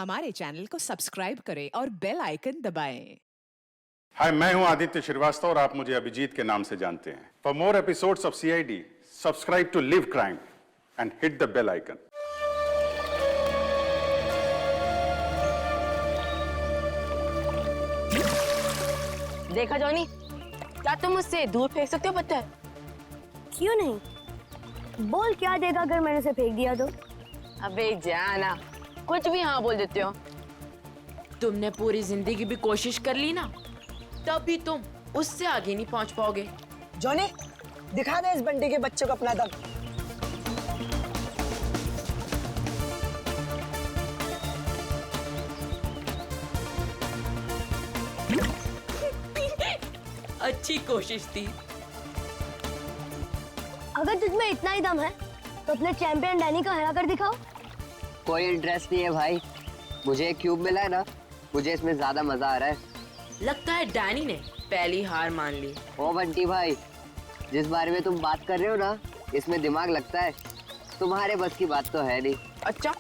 हमारे चैनल को सब्सक्राइब करें और बेल आइकन दबाएं। हाय, मैं हूं आदित्य श्रीवास्तव और आप मुझे अभिजीत के नाम से जानते हैं। For more episodes of CID, subscribe to live crime and hit the bell icon. देखा जॉनी, क्या तुम मुझसे दूर फेंक सकते हो पत्थर? क्यों नहीं? बोल क्या देगा अगर मैंने उसे फेंक दिया तो? अबे जाना, कुछ भी हाँ बोल देते हो। तुमने पूरी जिंदगी भी कोशिश कर ली ना, तब भी तुम उससे आगे नहीं पहुंच पाओगे। जॉनी, दिखा दे इस बंटी के बच्चे को अपना दम। अच्छी कोशिश थी। अगर तुझमें इतना ही दम है तो अपने चैंपियन डैनी को हरा कर दिखाओ। कोई इंटरेस्ट नहीं है भाई, मुझे एक क्यूब मिला है ना, मुझे इसमें ज्यादा मजा आ रहा है। लगता है डैनी ने पहली हार मान ली। ओ बंटी भाई, जिस बारे में तुम बात कर रहे हो ना, इसमें दिमाग लगता है। तुम्हारे बस की बात तो है नहीं। अच्छा,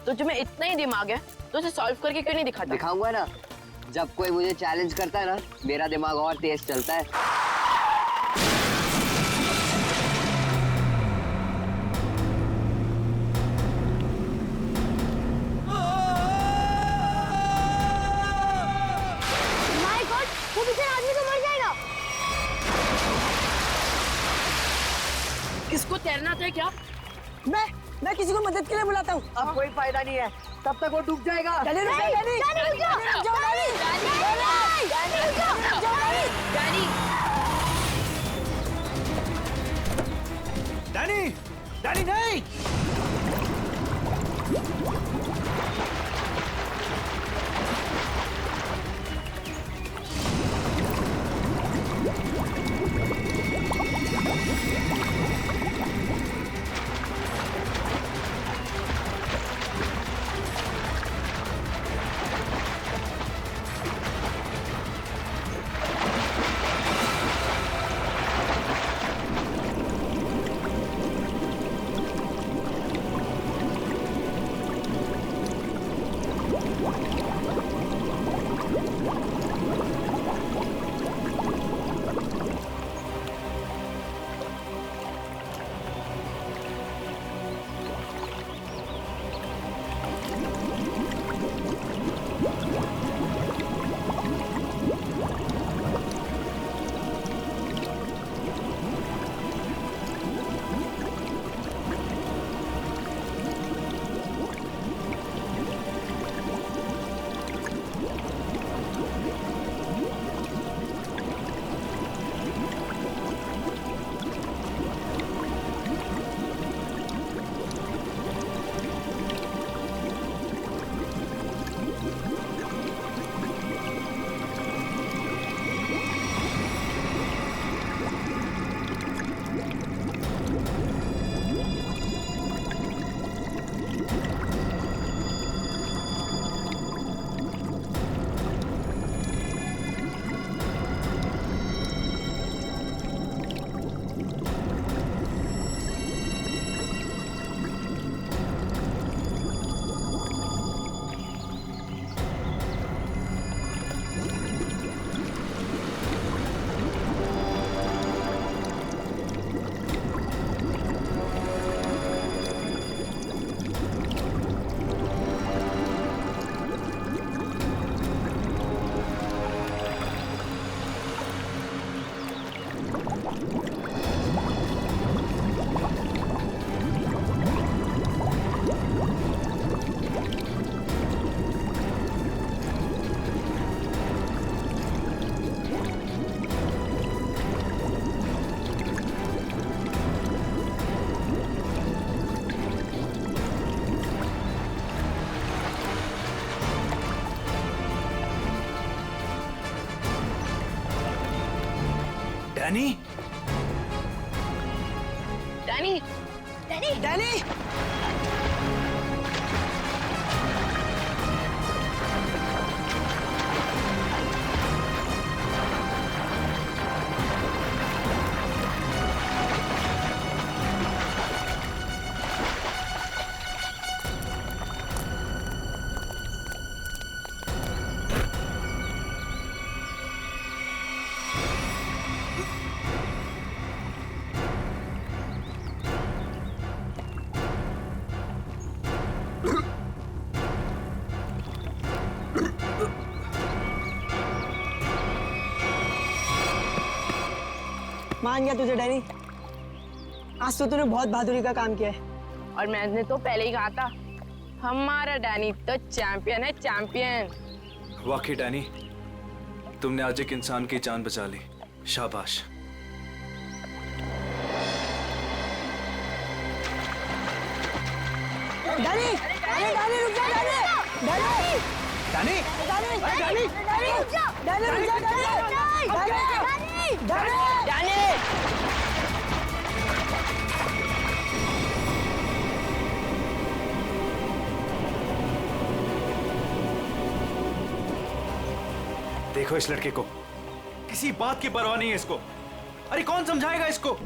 तो तुम्हें इतना ही दिमाग है तो उसे सॉल्व करके क्यों नहीं दिखाता? दिखाऊंगा ना, जब कोई मुझे चैलेंज करता है ना, मेरा दिमाग और तेज चलता है। माय गॉड, वो बेचारा आदमी तो मर जाएगा। किसको तैरना था क्या? मैं किसी को मदद के लिए बुलाता हूँ। अब कोई फायदा नहीं है, तब तक वो डूब जाएगा। डैनी, रुक जा, डैनी। डैनी, रुक जाओ। डैनी, रुक जाओ, डैनी। डैनी, रुक जाओ। डैनी, डैनी नहीं। डैनी, डैनी, डैनी, डैनी, मान गया तुझे डैनी, आज तो तूने बहुत बहादुरी का काम किया है। और मैंने तो पहले ही कहा था, हमारा डैनी तो चैंपियन है, चैंपियन। वाकई डैनी, तुमने आज एक इंसान की जान बचा ली, शाबाश। डैनी, अरे डैनी रुक जा, Danny, Danny, Danny, Danny, Danny, Danny रुक जा, डैनी रुक जा, डैनी, डैनी, डैनी। देखो इस लड़के को, किसी बात की परवाह नहीं है इसको। अरे कौन समझाएगा इसको?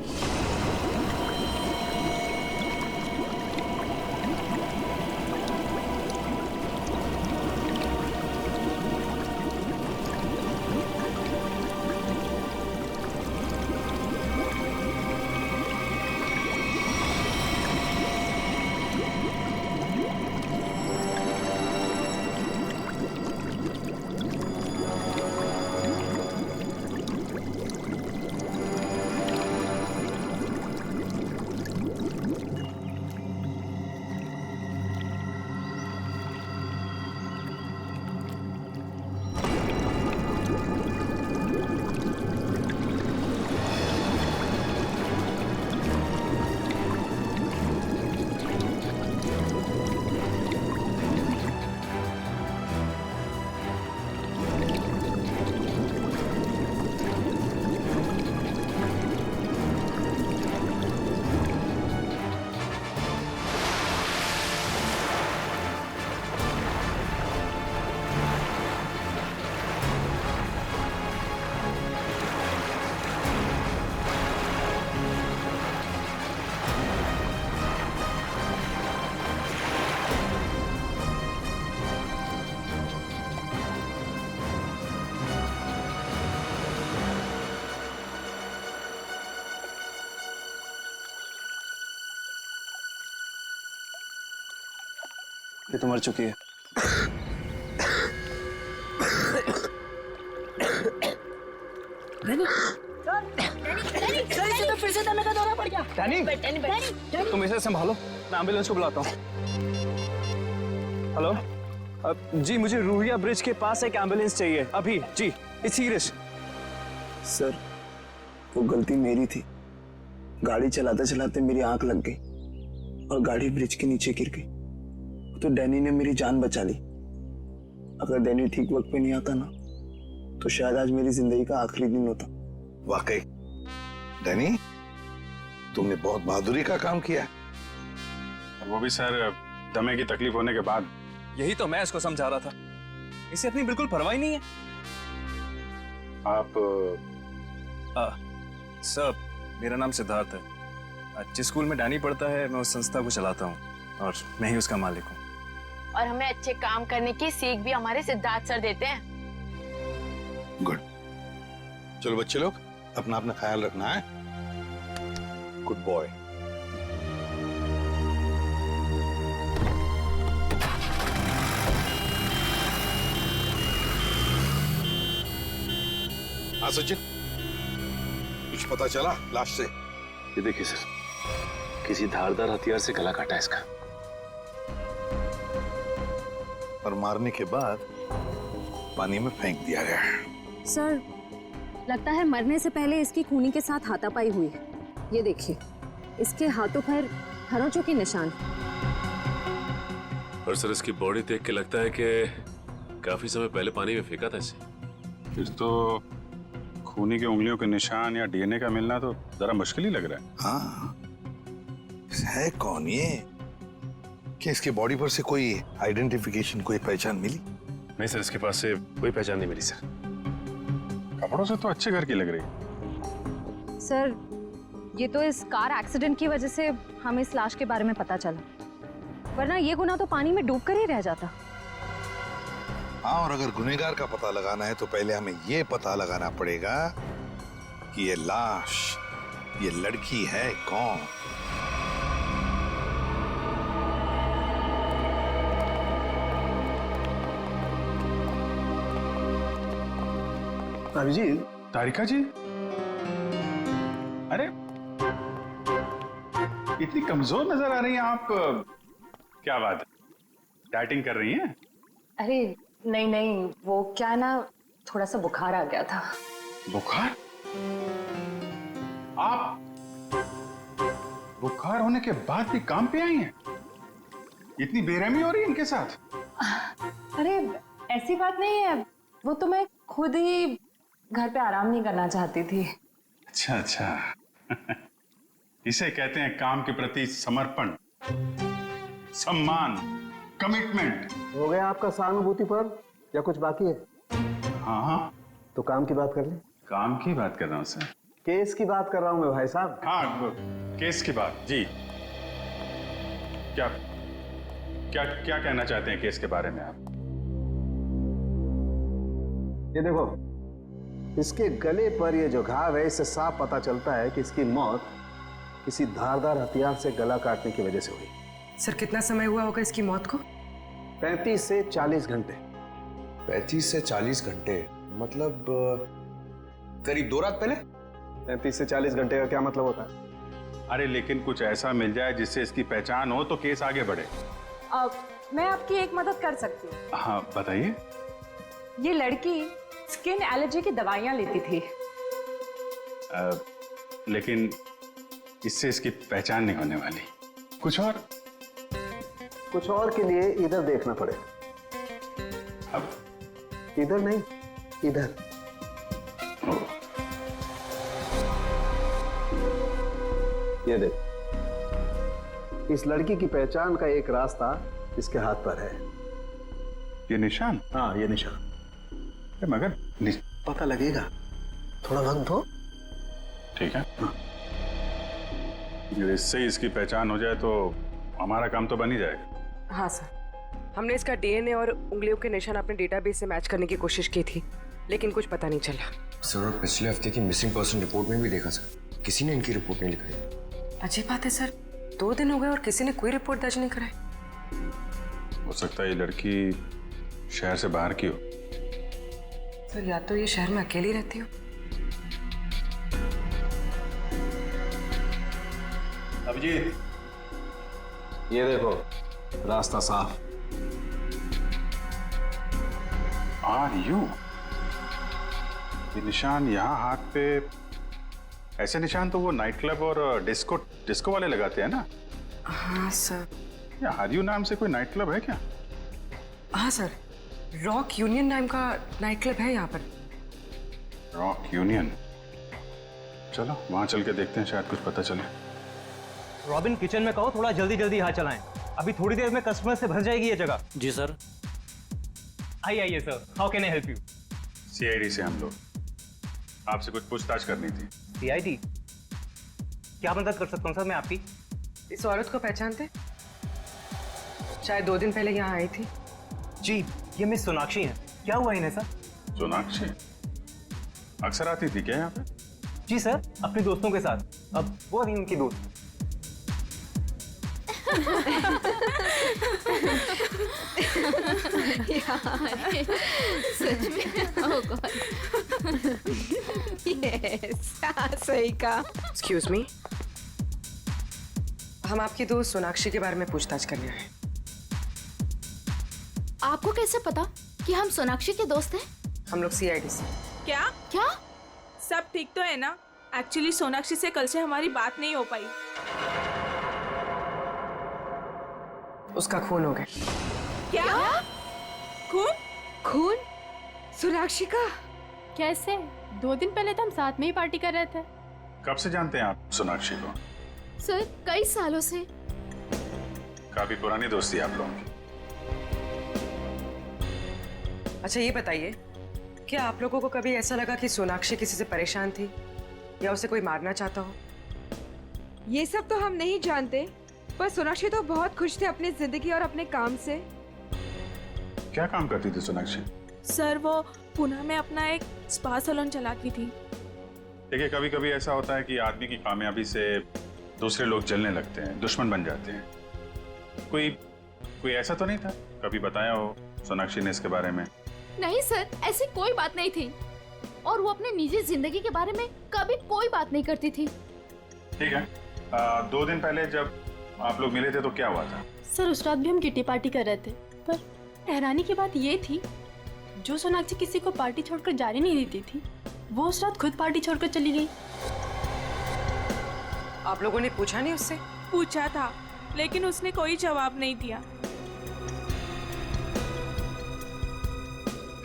ये तो मर चुकी है। तो फिर से दमे का दौरा पड़ गया। डैनी, तुम इसे संभालो, मैं एम्बुलेंस को बुलाता हूँ। हेलो, जी मुझे रूहिया ब्रिज के पास एक एम्बुलेंस चाहिए अभी। जी, इट्स सीरियस। सर, वो गलती मेरी थी। गाड़ी चलाते चलाते मेरी आंख लग गई और गाड़ी ब्रिज के नीचे गिर गई। तो डैनी ने मेरी जान बचा ली। अगर डैनी ठीक वक्त पे नहीं आता ना, तो शायद आज मेरी जिंदगी का आखिरी दिन होता। वाकई डैनी, तुमने बहुत बहादुरी का काम किया। वो भी सर, दमे की तकलीफ होने के बाद। यही तो मैं इसको समझा रहा था, इसे अपनी बिल्कुल परवाह ही नहीं है। आप सर, मेरा नाम सिद्धार्थ है। जिस स्कूल में डैनी पढ़ता है, मैं उस संस्था को चलाता हूँ और मैं ही उसका मालिक हूँ। और हमें अच्छे काम करने की सीख भी हमारे सिद्धार्थ सर देते हैं। गुड। चलो बच्चे लोग, अपना अपना ख्याल रखना है। Good boy. हाँ सचिन, कुछ पता चला लाश से? ये देखिए सर, किसी धारदार हथियार से गला काटा है इसका। और मारने के बाद पानी में फेंक दिया गया है। सर, लगता है मरने से पहले इसकी खूनी के साथ हाथापाई हुई है। ये देखिए, इसके हाथों पर खरोंचों के निशान। और सर, इसकी बॉडी देख के लगता है कि काफी समय पहले पानी में फेंका था इसे। फिर तो खूनी की उंगलियों के निशान या डीएनए का मिलना तो जरा मुश्किल ही लग रहा है। हाँ, है कौन ये? क्या इसके बॉडी पर से कोई आइडेंटिफिकेशन, कोई पहचान मिली? नहीं सर, इसके पास से कोई पहचान नहीं मिली सर। कपड़ों से तो अच्छे घर की लग रही। सर, ये तो इस कार एक्सीडेंट की वजह से हमें इस लाश के बारे में पता चला, वरना ये गुनाह तो पानी में डूबकर ही रह जाता। हाँ, और अगर गुनहगार का पता लगाना है तो पहले हमें ये पता लगाना पड़ेगा कि ये लाश, ये लड़की है कौन। अभिजीत, तारिका जी, अरे इतनी कमजोर नजर आ रही हैं आप। क्या बात है, डाइटिंग कर रही हैं? अरे नहीं नहीं, वो क्या ना, थोड़ा सा बुखार आ गया था। बुखार? आप बुखार होने के बाद भी काम पे आई हैं? इतनी बेरहमी हो रही है इनके साथ? अरे ऐसी बात नहीं है, वो तो मैं खुद ही घर पे आराम नहीं करना चाहती थी। अच्छा अच्छा इसे कहते हैं काम के प्रति समर्पण, सम्मान, कमिटमेंट। हो गया आपका सहानुभूति पर या कुछ बाकी है? हाँ हाँ, तो काम की बात कर ले। काम की बात कर रहा हूँ सर। केस की बात कर रहा हूँ मैं भाई साहब। हाँ, केस की बात जी। क्या क्या क्या कहना चाहते हैं केस के बारे में आप? ये देखो, इसके गले पर ये जो घाव है, इससे साफ पता चलता है कि इसकी मौत किसी धारदार हथियार से गला काटने की वजह से हुई। सर कितना समय हुआ होगा इसकी मौत को? 35 से 40 घंटे। 35 से 40 घंटे मतलब करीब 2 रात पहले। 35 से 40 घंटे का क्या मतलब होता है? अरे लेकिन कुछ ऐसा मिल जाए जिससे इसकी पहचान हो तो केस आगे बढ़े। मैं आपकी एक मदद कर सकती हूँ। हाँ बताइए। ये लड़की स्किन एलर्जी की दवाइयाँ लेती थी। लेकिन इससे इसकी पहचान नहीं होने वाली। कुछ और के लिए इधर देखना पड़ेगा। अब इधर नहीं, इधर। ये देख, इस लड़की की पहचान का एक रास्ता इसके हाथ पर है। ये निशान? हाँ, ये निशान। मगर पता लगेगा, थोड़ा वक्त दो। ठीक है। इससे इसकी पहचान हो जाए तो हमारा काम तो बन ही जाएगा। हाँ सर, हमने इसका डीएनए और उंगलियों के निशान अपने डेटाबेस से मैच करने की कोशिश की थी, लेकिन कुछ पता नहीं चला। सर, और पिछले हफ्ते की मिसिंग पर्सन रिपोर्ट में भी देखा सर, किसी ने इनकी रिपोर्ट नहीं लिखाई। अजीब बात है सर, 2 दिन हो गए और किसी ने कोई रिपोर्ट दर्ज नहीं कराई। हो सकता है ये लड़की शहर से बाहर की हो। सर या तो ये शहर में अकेली रहती हो। अभिजीत, ये देखो, रास्ता साफ। Are you? ये निशान यहाँ हाथ पे, ऐसे निशान तो वो नाइट क्लब और डिस्को वाले लगाते हैं ना? हाँ सर। क्या आर यू नाम से कोई नाइट क्लब है क्या? हाँ सर, रॉक यूनियन नाम का नाइट क्लब है यहाँ पर। Rock union? चलो वहां चल के देखते हैं, शायद कुछ पता चले। रॉबिन, किचन में कहो थोड़ा जल्दी जल्दी हाथ चलाएं, अभी थोड़ी देर में कस्टमर से भर जाएगी ये जगह। जी सर। आइए sir, how can I help you? CID से हम लोग, आपसे कुछ पूछताछ करनी थी। सीआईडी? क्या मदद कर सकता हूँ सर मैं आपकी? इस औरत को पहचानते? शायद 2 दिन पहले यहाँ आई थी। जी, ये मिस सोनाक्षी हैं। क्या हुआ इन्हें सर? सोनाक्षी अक्सर आती थी क्या यहाँ पे? जी सर, अपने दोस्तों के साथ। अब वो नहीं उनकी दोस्त। सच में? ओह गॉड। यस, सही कहा। एक्सक्यूज मी, हम आपकी दोस्त सोनाक्षी के बारे में पूछताछ करने आए। आपको कैसे पता कि हम सोनाक्षी के दोस्त हैं? हम लोग सीआईडी से। क्या? सब ठीक तो है ना? एक्चुअली सोनाक्षी से कल से हमारी बात नहीं हो पाई। उसका खून हो गया। क्या? खून? सोनाक्षी का? कैसे? 2 दिन पहले तो हम साथ में ही पार्टी कर रहे थे। कब से जानते हैं आप सोनाक्षी को? सर, कई सालों से। काफी पुरानी दोस्ती है आप लोगों की। अच्छा ये बताइए, क्या आप लोगों को कभी ऐसा लगा कि सोनाक्षी किसी से परेशान थी या उसे कोई मारना चाहता हो? ये सब तो हम नहीं जानते, पर सोनाक्षी तो बहुत खुश थे अपनी जिंदगी और अपने काम से। क्या काम करती थी सोनाक्षी? सर वो पुणे में अपना एक स्पा सैलून चलाती थी। देखिए, कभी कभी ऐसा होता है कि आदमी की कामयाबी से दूसरे लोग जलने लगते हैं, दुश्मन बन जाते हैं। कोई ऐसा तो नहीं था? कभी बताया हो सोनाक्षी ने इसके बारे में? नहीं सर, ऐसी कोई बात नहीं थी। और वो अपने निजी जिंदगी के बारे में कभी कोई बात नहीं करती थी। ठीक है, 2 दिन पहले जब आप लोग मिले थे तो क्या हुआ था? सर उस रात भी हम किटी पार्टी कर रहे थे, पर हैरानी की बात ये थी जो सोनाक्षी किसी को पार्टी छोड़कर जाने नहीं देती थी, वो उस रात खुद पार्टी छोड़कर चली गई। आप लोगों ने पूछा नहीं उससे? पूछा था लेकिन उसने कोई जवाब नहीं दिया।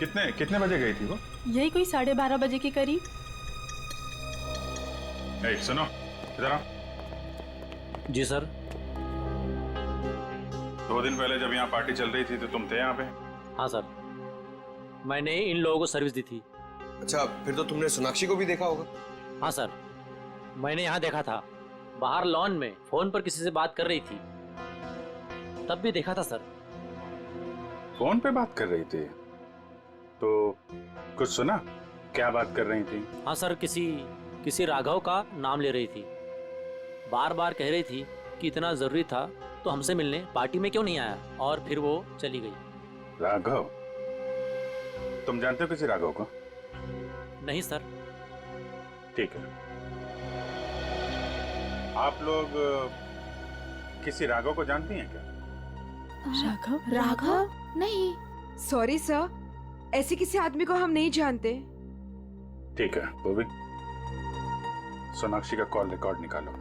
कितने बजे गई थी वो? यही कोई 12:30 बजे के करीब। सुनो, इधर आओ। जी सर। 2 दिन पहले जब यहाँ पार्टी चल रही थी तो तुम थे यहाँ पे? हाँ सर, मैंने इन लोगों को सर्विस दी थी। अच्छा, फिर तो तुमने सोनाक्षी को भी देखा होगा? हाँ सर, मैंने यहाँ देखा था, बाहर लॉन में फोन पर किसी से बात कर रही थी, तब भी देखा था सर। फोन पे बात कर रही थी तो कुछ सुना? क्या बात कर रही थी? हाँ सर, किसी राघव का नाम ले रही थी, बार बार कह रही थी कि इतना जरूरी था तो हमसे मिलने पार्टी में क्यों नहीं आया, और फिर वो चली गई। राघव? तुम जानते हो किसी राघव को? नहीं सर। ठीक है, आप लोग किसी राघव को जानती हैं क्या? राघव? राघव? नहीं। सॉरी सर, ऐसे किसी आदमी को हम नहीं जानते। ठीक है, वो भी सोनाक्षी का कॉल रिकॉर्ड निकालो,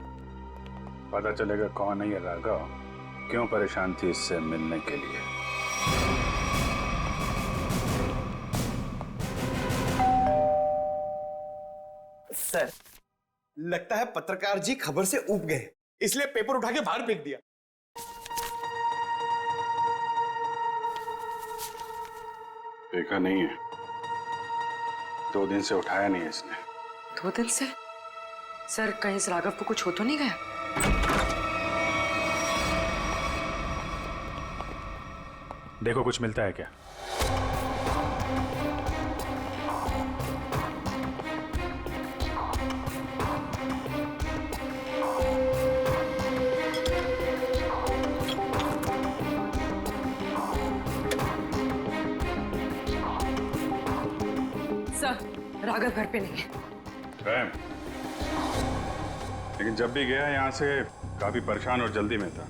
पता चलेगा कौन है ये राघव, क्यों परेशान थी इससे मिलने के लिए। सर, लगता है पत्रकार जी खबर से ऊब गए, इसलिए पेपर उठा के बाहर फेंक दिया। देखा नहीं है, 2 दिन से उठाया नहीं है इसने। 2 दिन से? सर कहीं इस राघव को कुछ हो तो नहीं गया? देखो कुछ मिलता है क्या? सर, राघव घर पे नहीं है। प्रेम, लेकिन जब भी गया यहाँ से काफी परेशान और जल्दी में था,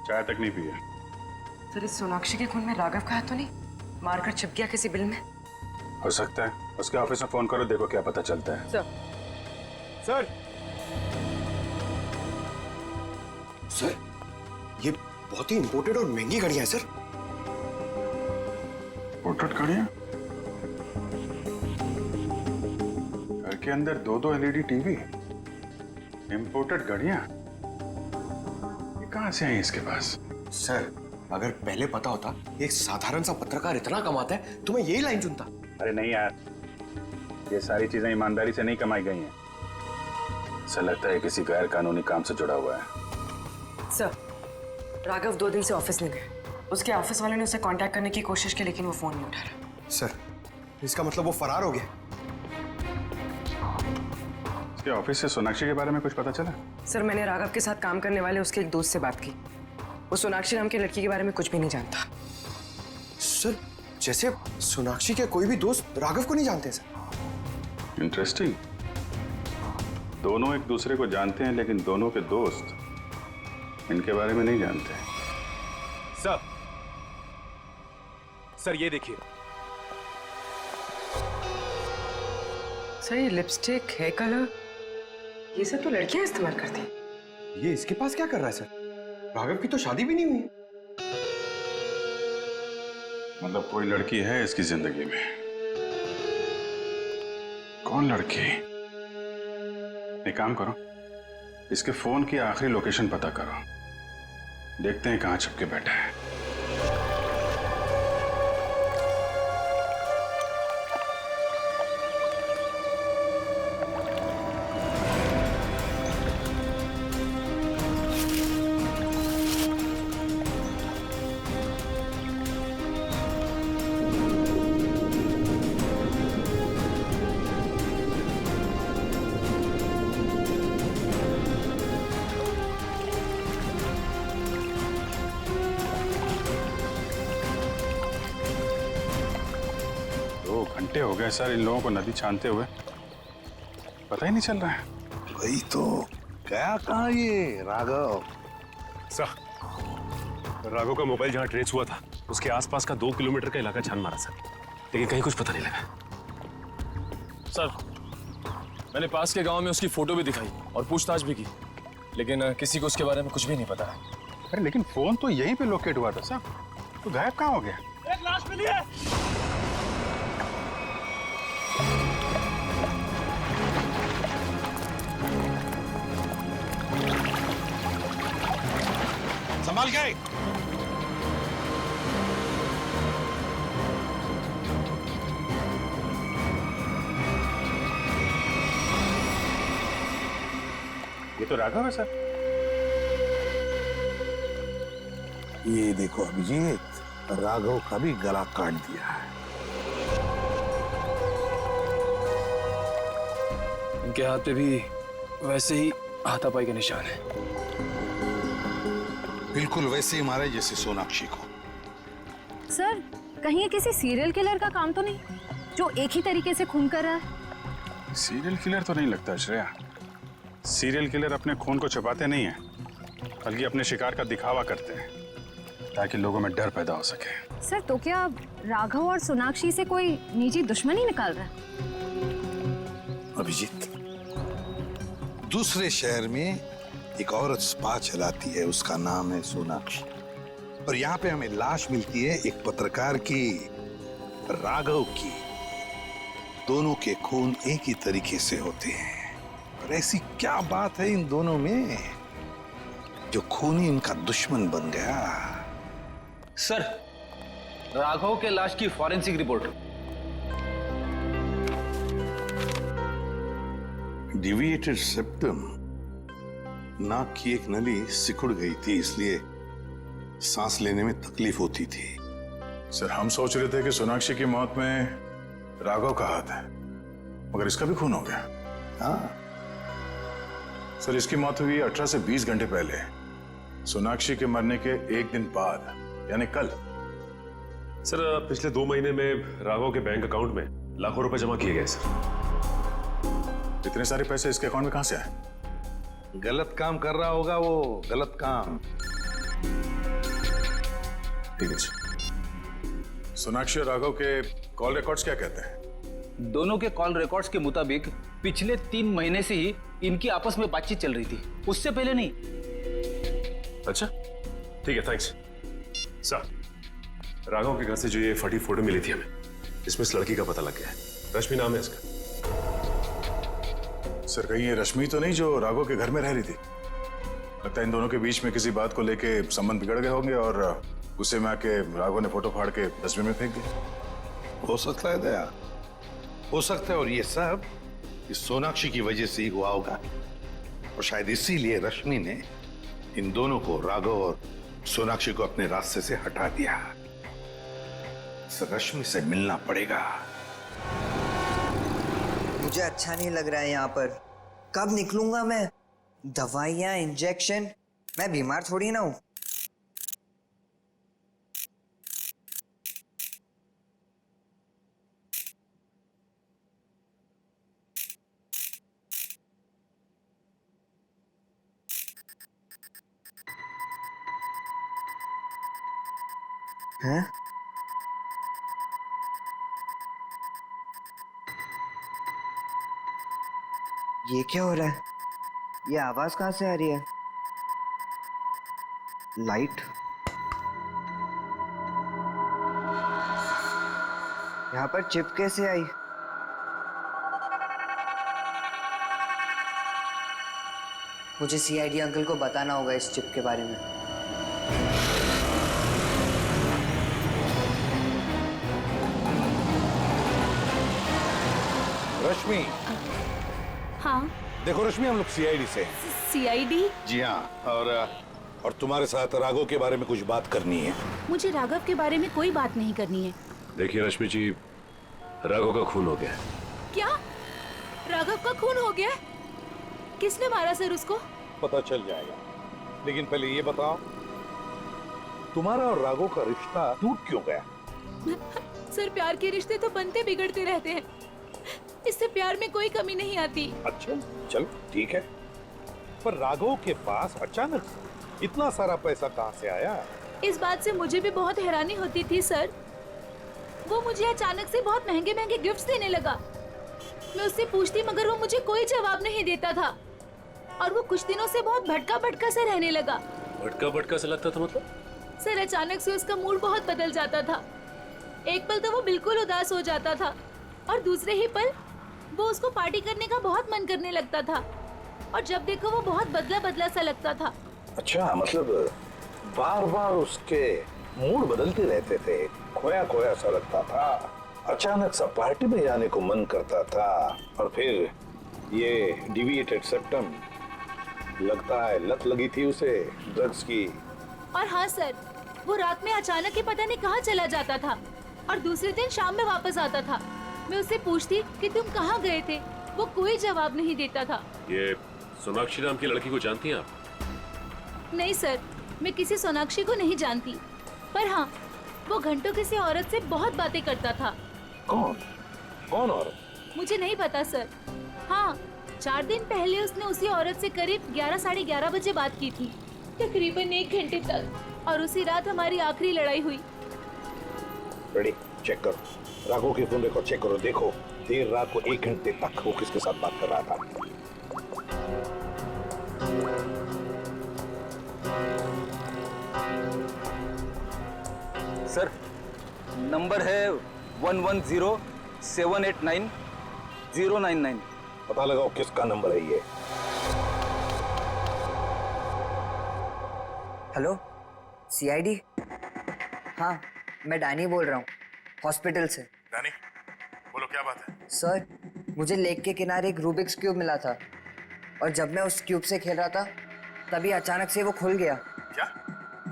चाय तक नहीं पिया। सर इस सोनाक्षी के खून में राघव का हाथ तो नहीं? मारकर छिप गया किसी बिल में? हो सकता है, उसके ऑफिस में फोन करो, देखो क्या पता चलता है। सर, सर ये बहुत ही इंपोर्टेड और महंगी घड़ियां हैं सर। इंपोर्टेड घड़ियां? घर के अंदर 2-2 LED टीवी, इंपोर्टेड घड़ियां, ये कहां से आई इसके पास? सर अगर पहले पता होता एक साधारण सा पत्रकार इतना कमाता है तो मैं यही लाइन चुनता। अरे नहीं यार, ये सारी चीजें ईमानदारी से नहीं कमाई गई हैं। ऐसा लगता है किसी गैर कानूनी काम से जुड़ा हुआ है। सर, राघव 2 दिन से ऑफिस नहीं गए। उसके ऑफिस वाले ने उसे कांटेक्ट करने की कोशिश की लेकिन वो फोन नहीं उठा रहा। सर, इसका मतलब वो फरार हो गया। उसके ऑफिस से सोनाक्षी के बारे में कुछ पता चला? सर मैंने राघव के साथ काम करने वाले उसके एक दोस्त से बात की, वो सोनाक्षी नाम की लड़की के बारे में कुछ भी नहीं जानता। सर जैसे सोनाक्षी के कोई भी दोस्त राघव को नहीं जानते सर। इंटरेस्टिंग, दोनों एक दूसरे को जानते हैं लेकिन दोनों के दोस्त इनके बारे में नहीं जानते। सर ये देखिए। सर ये लिपस्टिक, हेयर कलर, ये सब तो लड़कियां इस्तेमाल करती हैं। ये इसके पास क्या कर रहा है सर? राघव की तो शादी भी नहीं हुई है। मतलब कोई लड़की है इसकी जिंदगी में? कौन लड़की? एक काम करो, इसके फोन की आखिरी लोकेशन पता करो, देखते हैं कहां छुप के बैठा है। घंटे हो गए सर इन लोगों को नदी छानते हुए, पता ही नहीं चल रहा है। वही तो, गया कहाँ ये राघव? सर राघव का मोबाइल जहाँ ट्रेस हुआ था उसके आसपास का 2 किलोमीटर का इलाका छान मारा सर, लेकिन कहीं कुछ पता नहीं लगा। सर मैंने पास के गांव में उसकी फोटो भी दिखाई और पूछताछ भी की, लेकिन किसी को उसके बारे में कुछ भी नहीं पता है। अरे लेकिन फोन तो यहीं पे लोकेट हुआ था सर, तो गायब कहाँ हो गया? एक लाश मिली है। संभाल के। ये तो राघव है सर। ये देखो अभिजीत, राघव का भी गला काट दिया है। इनके हाथ पे भी वैसे ही हाथापाई के निशान है। बिल्कुल वैसे ही मारे जैसे सोनाक्षी को। सर कहीं ये किसी सीरियल किलर का काम तो नहीं, जो एक ही तरीके से खून कर रहा है? सीरियल किलर तो नहीं लगता श्रेया। सीरियल किलर अपने खून को छुपाते नहीं हैं, बल्कि अपने शिकार का दिखावा करते हैं ताकि लोगों में डर पैदा हो सके। सर तो क्या राघव और सोनाक्षी से कोई निजी दुश्मनी निकाल रहा है? अभिजीत, दूसरे शहर में एक औरत स्पा चलाती है, उसका नाम है सोनाक्षी, और यहाँ पे हमें लाश मिलती है एक पत्रकार की, राघव की। दोनों के खून एक ही तरीके से होते हैं, और ऐसी क्या बात है इन दोनों में जो खून ही इनका दुश्मन बन गया? सर राघव के लाश की फॉरेंसिक रिपोर्ट। डिविएटेड सेप्टम, नाक की एक नली सिकुड़ गई थी, इसलिए सांस लेने में तकलीफ होती थी। सर हम सोच रहे थे कि सोनाक्षी की मौत में राघव का हाथ है, मगर इसका भी खून हो गया। हाँ सर इसकी मौत हुई 18 से 20 घंटे पहले, सोनाक्षी के मरने के एक दिन बाद, यानी कल। सर पिछले 2 महीने में राघव के बैंक अकाउंट में लाखों रुपए जमा किए गए सर। इतने सारे पैसे इसके अकाउंट में कहां से आए? गलत काम कर रहा होगा वो, गलत काम। ठीक है सर। सोनाक्षी और राघव के कॉल रिकॉर्ड्स क्या कहते हैं? दोनों के कॉल रिकॉर्ड्स के मुताबिक पिछले 3 महीने से ही इनकी आपस में बातचीत चल रही थी, उससे पहले नहीं। अच्छा ठीक है, थैंक्स सर। राघव के घर से जो ये फटी फोटो मिली थी हमें, इसमें इस लड़की का पता लग गया है। रश्मि नाम है इसका। सर कहीं ये रश्मि तो नहीं जो राघव के घर में रह रही थी? लगता है इन दोनों के बीच में किसी बात को लेके संबंध बिगड़ गए होंगे और गुस्से में आके राघव ने फोटो फाड़ के डस्टबिन में फेंक दिया। हो सकता है दया, हो सकता है। और ये सब इस सोनाक्षी की वजह से ही हुआ होगा, और शायद इसीलिए रश्मि ने इन दोनों को, राघव और सोनाक्षी को, अपने रास्ते से हटा दिया। रश्मि से मिलना पड़ेगा। मुझे अच्छा नहीं लग रहा है यहाँ पर। कब निकलूंगा मैं? दवाइयाँ, इंजेक्शन, मैं बीमार थोड़ी ना हूँ। हैं? ये क्या हो रहा है? ये आवाज कहाँ से आ रही है? लाइट? यहाँ पर चिप कैसे आई? मुझे सीआईडी अंकल को बताना होगा इस चिप के बारे में। रश्मि। हाँ देखो रश्मि, हम लोग सीआईडी से। सीआईडी? जी हाँ, और तुम्हारे साथ राघव के बारे में कुछ बात करनी है। मुझे राघव के बारे में कोई बात नहीं करनी है। देखिए रश्मि जी, राघव का खून हो गया। क्या? राघव का खून हो गया? किसने मारा सर उसको? पता चल जाएगा, लेकिन पहले ये बताओ, तुम्हारा और राघव का रिश्ता टूट क्यों गया? सर प्यार के रिश्ते तो बनते बिगड़ते रहते हैं, इससे प्यार में कोई कमी नहीं आती। अच्छा चलो ठीक है, पर राघव के पास अचानक से इतना सारा पैसा कहाँ से आया? इस बात से मुझे भी बहुत हैरानी होती थी सर। वो मुझे अचानक से बहुत महंगे महंगे गिफ्ट्स देने लगा। मैं उससे पूछती मगर वो मुझे कोई जवाब नहीं देता था, और वो कुछ दिनों से बहुत भटका भटका से रहने लगा। भटका भटका से लगता था मतलब? सर अचानक से उसका मूड बहुत बदल जाता था। एक पल तो वो बिल्कुल उदास हो जाता था, और दूसरे ही पल वो उसको पार्टी करने का बहुत मन करने लगता था, और जब देखो वो बहुत बदला बदला सा लगता था। अच्छा, मतलब बार बार उसके मूड बदलते रहते थे, खोया खोया सा लगता था, अचानक सा पार्टी में जाने को मन करता था, और फिर ये डिविएटेड सेप्टम, लगता है लत लगी थी उसे ड्रग्स की। और हाँ सर, वो रात में अचानक ही पता नहीं कहाँ चला जाता था, और दूसरे दिन शाम में वापस आता था। मैं उससे पूछती कि तुम कहाँ गए थे, वो कोई जवाब नहीं देता था। ये सोनाक्षी नाम की लड़की को जानती हैं आप? नहीं सर, मैं किसी सोनाक्षी को नहीं जानती, पर हाँ, वो घंटों किसी औरत से बहुत बातें करता था। कौन? कौन औरत? मुझे नहीं पता सर। हाँ, 4 दिन पहले उसने उसी औरत से करीब 11 साढ़े 11 बजे बात की थी, तकरीबन 1 घंटे तक, और उसी रात हमारी आखिरी लड़ाई हुई। रेडी, चेक करो, राघव के फोन रिकॉर्ड चेक करो, देखो देर रात को 1 घंटे तक वो किसके साथ बात कर रहा था। सर, नंबर है 110789 पता लगाओ किसका नंबर है ये। Hello, CID? हाँ, मैं डैनी बोल रहा हूँ, हॉस्पिटल से। डैनी, बोलो क्या बात है? सर, मुझे लेक के किनारे एक रूबिक्स क्यूब मिला था, और जब मैं उस क्यूब से खेल रहा था तभी अचानक से वो खुल गया। क्या?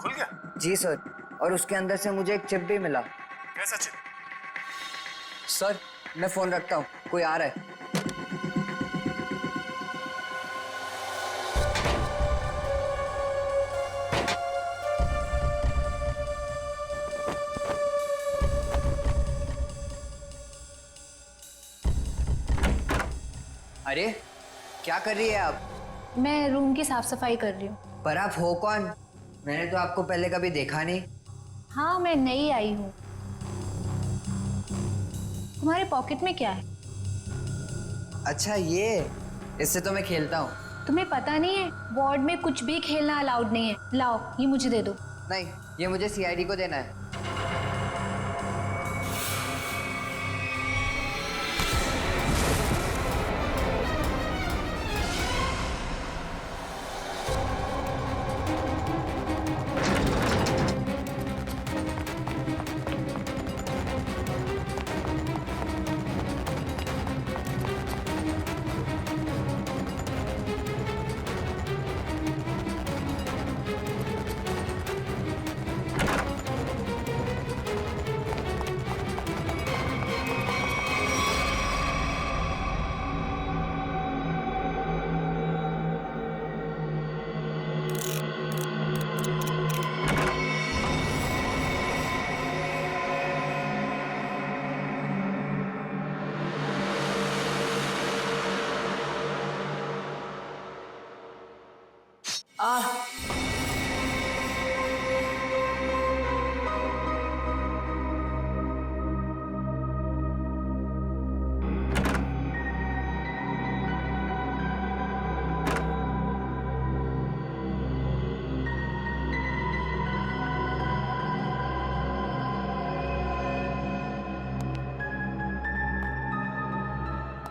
खुल गया? जी सर, और उसके अंदर से मुझे एक चिप भी मिला। कैसा चिप? सर, मैं फोन रखता हूँ, कोई आ रहा है। अरे, क्या कर रही है आप? मैं रूम की साफ सफाई कर रही हूँ। पर आप हो कौन? मैंने तो आपको पहले कभी देखा नहीं। हाँ, मैं नई आई हूँ। तुम्हारे पॉकेट में क्या है? अच्छा ये, इससे तो मैं खेलता हूँ। तुम्हें पता नहीं है, वार्ड में कुछ भी खेलना अलाउड नहीं है। लाओ, ये मुझे दे दो। नहीं, ये मुझे सीआईडी को देना है।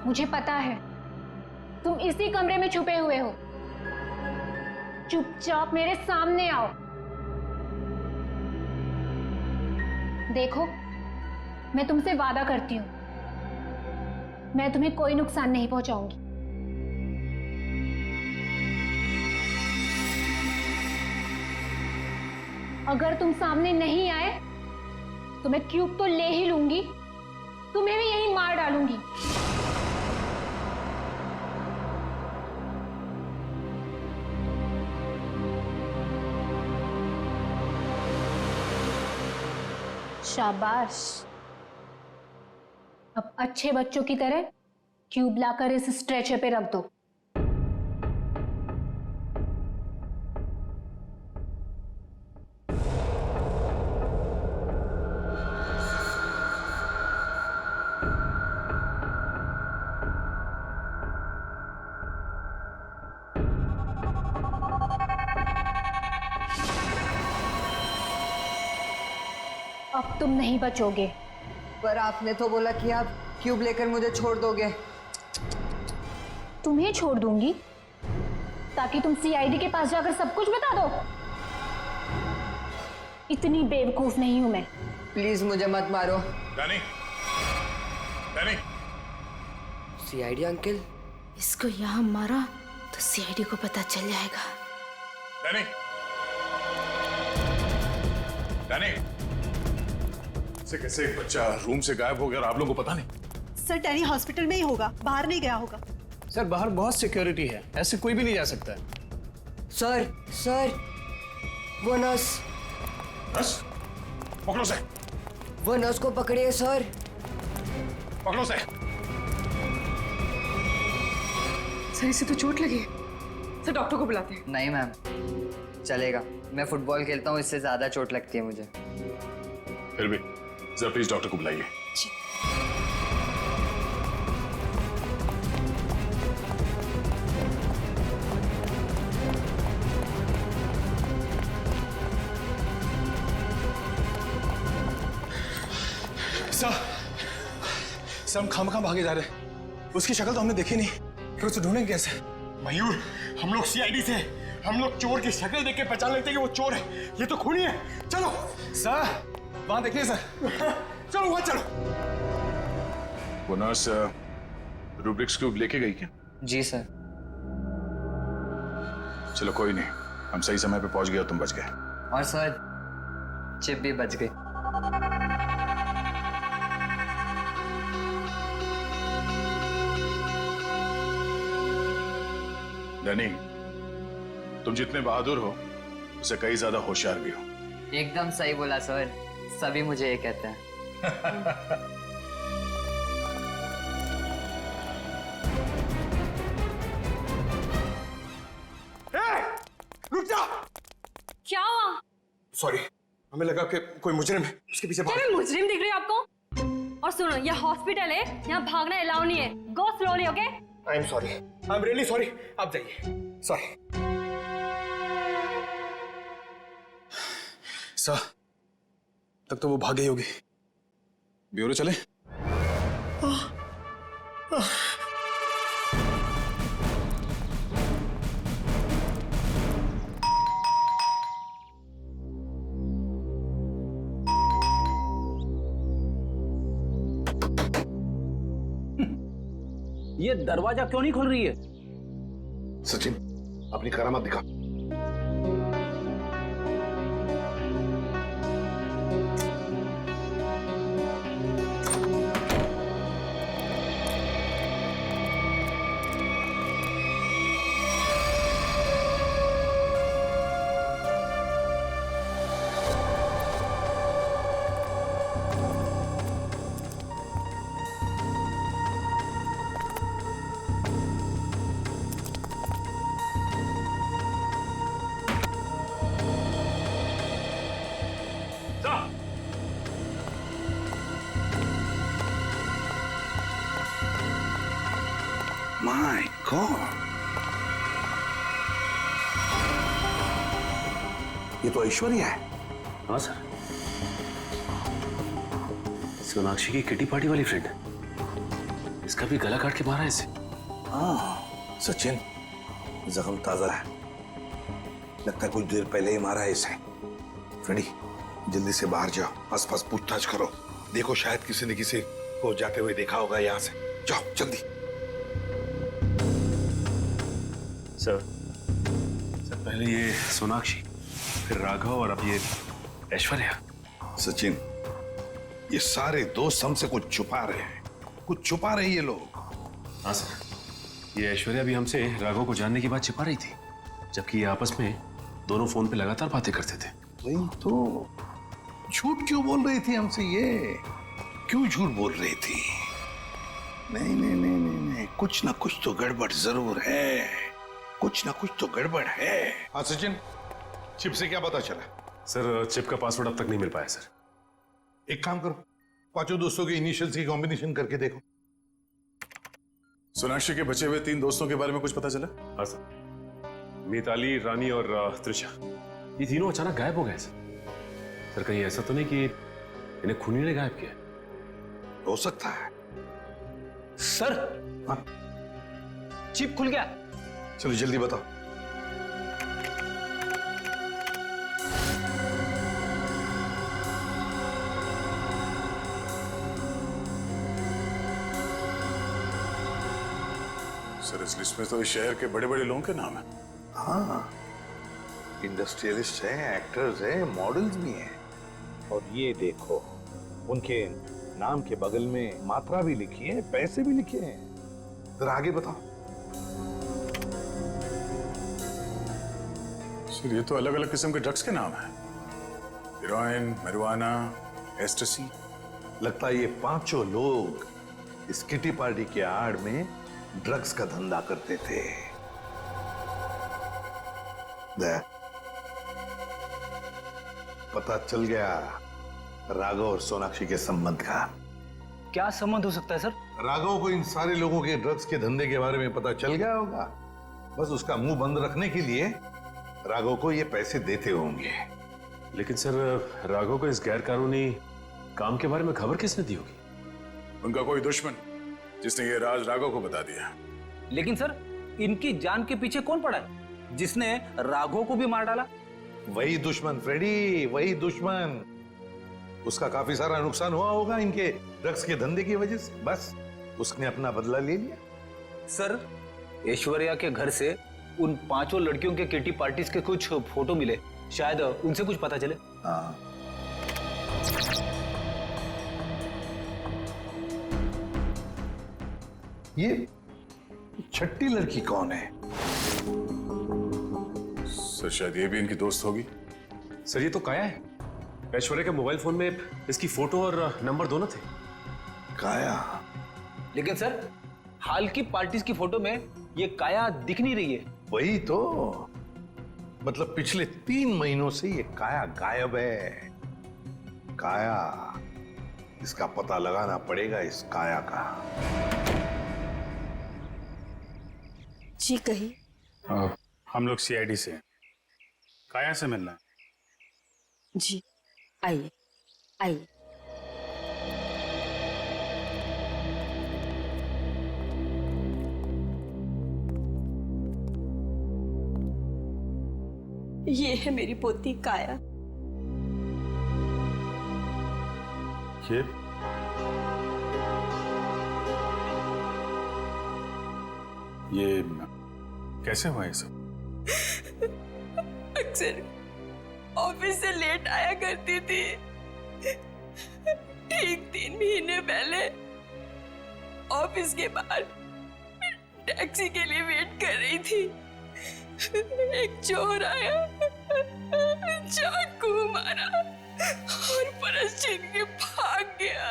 मुझे पता है, तुम इसी कमरे में छुपे हुए हो। चुपचाप मेरे सामने आओ। देखो, मैं तुमसे वादा करती हूँ, मैं तुम्हें कोई नुकसान नहीं पहुंचाऊंगी। अगर तुम सामने नहीं आए तो मैं क्यूब तो ले ही लूंगी, तुम्हें भी यहीं मार डालूंगी। शाबाश, अब अच्छे बच्चों की तरह क्यूब लाकर इस स्ट्रेचर पे रख दो। अब तुम नहीं बचोगे। पर आपने तो बोला कि आप क्यूब लेकर मुझे छोड़ दोगे। तुम्हें छोड़ दूंगी ताकि तुम सीआईडी के पास जाकर सब कुछ बता दो। इतनी बेवकूफ नहीं हूं मैं। प्लीज मुझे मत मारो। Danny, Danny. CID uncle? इसको यहाँ मारा तो सीआईडी को पता चल जाएगा। Danny, Danny. कैसे एक बच्चा रूम से गायब हो गया और आप लोगों को पता नहीं? सर डैनी हॉस्पिटल में ही होगा, बाहर नहीं गया होगा। सर बाहर बहुत सिक्योरिटी है, ऐसे कोई भी नहीं जा सकता है। सर वो नर्स। नर्स? पकड़ो से। वो नर्स को पकड़िए सर। पकड़ो से। सर इसे तो चोट लगी है। सर डॉक्टर को बुलाते हैं। नहीं मैम, चलेगा। मैं फुटबॉल खेलता हूँ, इससे ज्यादा चोट लगती है मुझे। फिर भी जरा प्लीज डॉक्टर को बुलाइए। सर हम खामखा भागे जा रहे हैं। उसकी शक्ल तो हमने देखी नहीं, फिर उसे ढूंढेंगे कैसे? मयूर, हम लोग सीआईडी से, हम लोग चोर की शक्ल देख के पहचान लेते हैं कि वो चोर है। ये तो खूनी है। चलो सर, वहां देखिए सर। चलो वहां चलो। वो नर्स रूब्रिक्स क्यूब लेके गई क्या? जी सर। चलो कोई नहीं, हम सही समय पे पहुंच गए और तुम बच गए। और सर चिप भी बच गई। डैनी, तुम जितने बहादुर हो उससे कई ज्यादा होशियार भी हो। एकदम सही बोला सर, सभी मुझे ये कहते हैं। रुक जा। क्या हुआ? सॉरी, हमें लगा कि कोई मुजरिम है, उसके पीछे भाग। क्या मैं मुजरिम दिख रही हूँ आपको? और सुनो, ये हॉस्पिटल है, यहाँ भागना अलाउ नहीं है। गो slowly, okay? I am sorry, I am really sorry. आप जाइए। सॉरी सर, तब तो वो भाग गई होगी। ब्यूरो चले? ये दरवाजा क्यों नहीं खुल रही है? सचिन, अपनी करामत दिखा। My God! ये तो ऐश्वर्या है। हाँ सर, सोनाक्षी की किटी पार्टी वाली फ्रेंड। इसका भी गला काट के मारा है इसे। हाँ सचिन, जख्म ताजा है, लगता है कुछ देर पहले ही मारा है इसे। फ्रेंडी, जल्दी से बाहर जाओ, आसपास पूछताछ करो, देखो शायद किसी ने किसी को जाते हुए देखा होगा यहाँ से। जाओ जल्दी। सर पहले ये सोनाक्षी, फिर राघव और अब ये ऐश्वर्या। सचिन, ये सारे दोस्त हमसे कुछ छुपा रहे हैं, कुछ छुपा रहे ये लोग। हाँ सर, ये ऐश्वर्या भी हमसे राघव को जानने की बात छिपा रही थी, जबकि ये आपस में दोनों फोन पे लगातार बातें करते थे। वही तो, झूठ क्यों बोल रही थी हमसे ये? क्यों झूठ बोल रही थी? नहीं नहीं नहीं नहीं नहीं, कुछ ना कुछ तो गड़बड़ जरूर है, कुछ ना कुछ तो गड़बड़ है। हाँ सचिन, चिप से क्या पता चला? सर चिप का पासवर्ड अब तक नहीं मिल पाया सर। एक काम करो, पांचों दोस्तों के इनिशियल्स की कॉम्बिनेशन करके देखो। सोनाक्षी के बचे हुए 3 दोस्तों के बारे में कुछ पता चला? हाँ सर, मिताली, रानी और त्रिशा, ये तीनों अचानक गायब हो गए सर। कहीं ऐसा तो नहीं कि इन्हें खूनी ने गायब किया? हो सकता है सर। हाँ? चिप खुल गया। चलो जल्दी बताओ। सर इस लिस्ट में तो इस शहर के बड़े बड़े लोगों के नाम है। हाँ, इंडस्ट्रियलिस्ट हैं, एक्टर्स हैं, मॉडल्स भी हैं। और ये देखो, उनके नाम के बगल में मात्रा भी लिखी है, पैसे भी लिखे हैं। जरा आगे बताओ। सर ये तो अलग अलग किस्म के ड्रग्स के नाम हैं। Heroin, marijuana, एस्टेसी। लगता है ये पांचों लोग इस किटी पार्टी के आड़ में ड्रग्स का धंधा करते थे। पता चल गया राघव और सोनाक्षी के संबंध का। क्या संबंध हो सकता है सर? राघव को इन सारे लोगों के ड्रग्स के धंधे के बारे में पता चल गया होगा। बस उसका मुंह बंद रखने के लिए राघव को ये पैसे देते होंगे। लेकिन सर राघव को इस गैर कानूनी काम के बारे में खबर किसने दी होगी? उनका कोई दुश्मन जिसने ये राज राघव को बता दिया। लेकिन सर इनकी जान के पीछे कौन पड़ा है जिसने राघव को भी मार डाला? वही दुश्मन फ्रेडी, वही दुश्मन। उसका काफी सारा नुकसान हुआ होगा इनके ड्रग्स के धंधे की वजह से। बस उसने अपना बदला ले लिया। सर ऐश्वर्या के घर से उन पांचों लड़कियों के किटी पार्टीज के कुछ फोटो मिले, शायद उनसे कुछ पता चले। हाँ। ये छठी लड़की कौन है? सर शायद ये भी इनकी दोस्त होगी। सर ये तो काया है। ऐश्वर्या के मोबाइल फोन में इसकी फोटो और नंबर दोनों थे। काया? लेकिन सर हाल की पार्टीज की फोटो में ये काया दिख नहीं रही है। वही तो, मतलब पिछले 3 महीनों से ये काया गायब है। काया, इसका पता लगाना पड़ेगा, इस काया का। जी कही। हम लोग सीआईडी से हैं। काया से मिलना है। जी आइए आइए। ये है मेरी पोती काया। ये कैसे हुआ ये सब? अक्सर ऑफिस से लेट आया करती थी। ठीक 3 महीने पहले ऑफिस के बाहर टैक्सी के लिए वेट कर रही थी। एक चोर आया, चाकू मारा और परस छीन के भाग गया।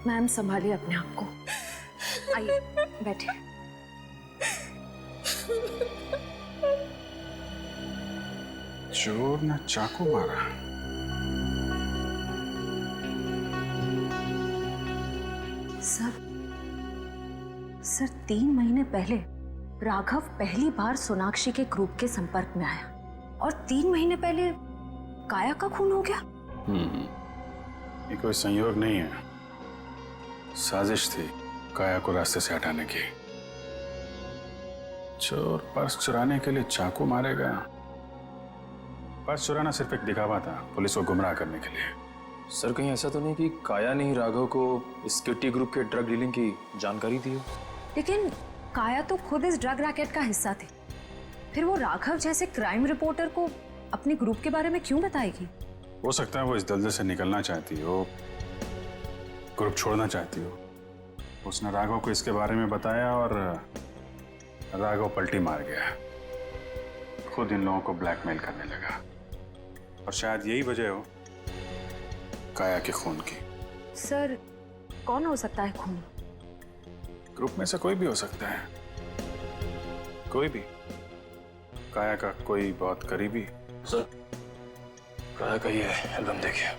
मैम संभालिए अपने आप को। आइए बैठिए। चोर ने चाकू मारा। सर 3 महीने पहले राघव पहली बार सोनाक्षी के ग्रुप के संपर्क में आया और 3 महीने पहले काया का खून हो गया। ये कोई संयोग नहीं है, साजिश थी काया को रास्ते से हटाने की। चोर पर्स चुराने के लिए चाकू मारेगा। पर्स चुराना सिर्फ एक दिखावा था, पुलिस को गुमराह करने के लिए। सर कहीं ऐसा तो नहीं कि काया ने ही राघव को इस किटी ग्रुप के ड्रग डीलिंग की जानकारी दी हो? लेकिन काया तो खुद इस ड्रग रैकेट का हिस्सा थी, फिर वो राघव जैसे क्राइम रिपोर्टर को अपने ग्रुप के बारे में क्यों बताएगी? हो सकता है वो इस दलदल से निकलना चाहती हो, ग्रुप छोड़ना चाहती हो। उसने राघव को इसके बारे में बताया और राघव पलटी मार गया, खुद इन लोगों को ब्लैकमेल करने लगा। और शायद यही वजह हो काया के खून की। सर कौन हो सकता है खूनी? ग्रुप में से कोई भी हो सकता है, कोई भी। काया का कोई बहुत करीबी। सर, काया का ये एल्बम देखिए।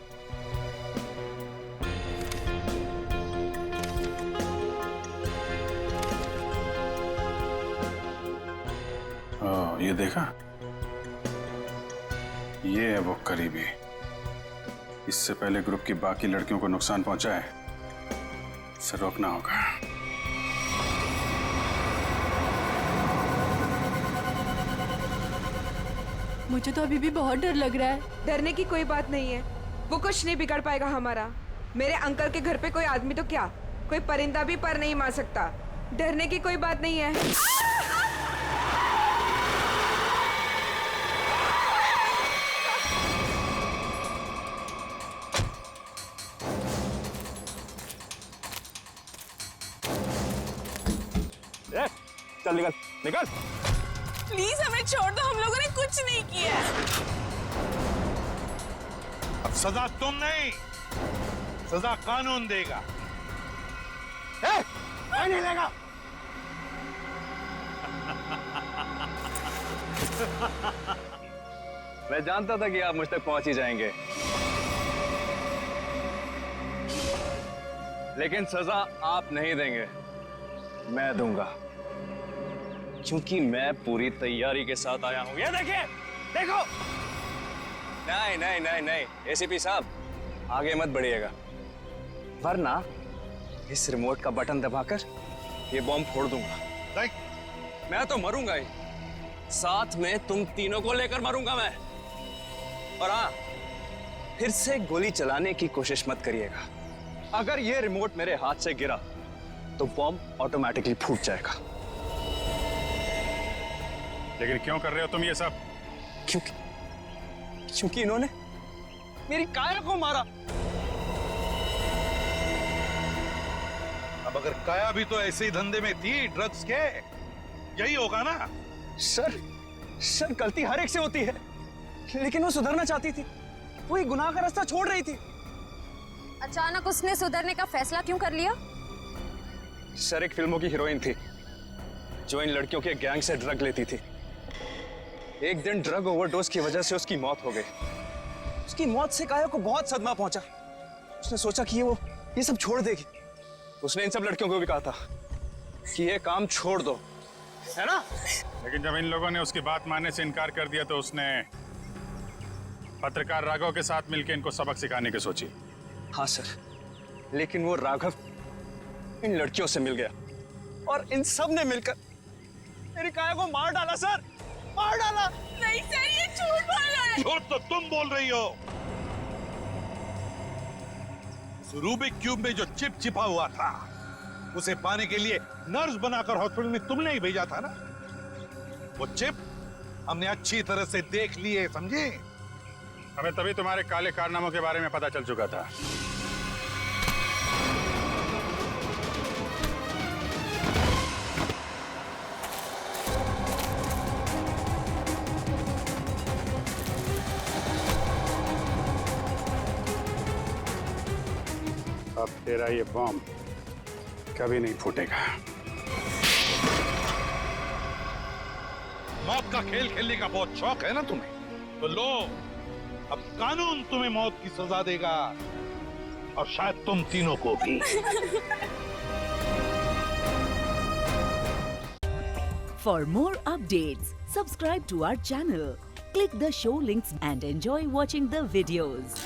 ये देखा, ये है वो करीबी। इससे पहले ग्रुप की बाकी लड़कियों को नुकसान पहुंचाए, इसे रोकना होगा। मुझे तो अभी भी बहुत डर लग रहा है। डरने की कोई बात नहीं है, वो कुछ नहीं बिगाड़ पाएगा हमारा। मेरे अंकल के घर पे कोई आदमी तो क्या, कोई परिंदा भी पर नहीं मार सकता। डरने की कोई बात नहीं है। चल निकल निकल। प्लीज हमें छोड़ दो, हम लोगों ने कुछ नहीं किया। अब सजा तुम नहीं, सजा कानून देगा। नहीं लेगा। मैं जानता था कि आप मुझ तक पहुंच ही जाएंगे, लेकिन सजा आप नहीं देंगे, मैं दूंगा, क्योंकि मैं पूरी तैयारी के साथ आया हूं। ये देखिए, देखो। नहीं नहीं नहीं नहीं, एसीपी साहब आगे मत बढ़िएगा, वरना इस रिमोट का बटन दबाकर ये बॉम्ब फोड़ दूंगा। मैं तो मरूंगा ही, साथ में तुम तीनों को लेकर मरूंगा मैं। और हाँ, फिर से गोली चलाने की कोशिश मत करिएगा। अगर ये रिमोट मेरे हाथ से गिरा तो बॉम्ब ऑटोमेटिकली फूट जाएगा। लेकिन क्यों कर रहे हो तुम ये सब? क्योंकि इन्होंने मेरी काया को मारा। अब अगर काया भी तो ऐसे ही धंधे में थी, ड्रग्स के, यही होगा ना? सर गलती हर एक से होती है, लेकिन वो सुधरना चाहती थी, वो एक गुनाह का रास्ता छोड़ रही थी। अचानक उसने सुधरने का फैसला क्यों कर लिया? सर एक फिल्मों की हीरोइन थी जो इन लड़कियों के गैंग से ड्रग लेती थी। एक दिन ड्रग ओवरडोज की वजह से उसकी मौत हो गई। उसकी मौत से काया को बहुत सदमा पहुंचा। उसने सोचा कि वो ये सब छोड़ देगी। उसने इन सब लड़कियों को भी कहा था कि ये काम छोड़ दो, है ना? लेकिन जब इन लोगों ने उसकी बात मानने से इनकार कर दिया तो उसने पत्रकार राघव के साथ मिलकर इनको सबक सिखाने की सोची। हाँ सर, लेकिन वो राघव इन लड़कियों से मिल गया और इन सब ने मिलकर मेरी काया को मार डाला। सर मार डाला। नहीं सर, ये झूठ बोल रहा है। झूठ तो तुम बोल रही हो। रूबिक क्यूब में जो चिप छिपा हुआ था, उसे पाने के लिए नर्स बनाकर हॉस्पिटल में तुमने ही भेजा था ना? वो चिप हमने अच्छी तरह से देख लिए, समझे? हमें तभी तुम्हारे काले कारनामों के बारे में पता चल चुका था। अब तेरा ये बॉम्ब कभी नहीं फूटेगा। मौत का खेल खेलने का बहुत शौक है ना तुम्हें, तो लो, अब कानून तुम्हें मौत की सजा देगा, और शायद तुम तीनों को भी। For more updates, subscribe to our channel, click the show links and enjoy watching the videos.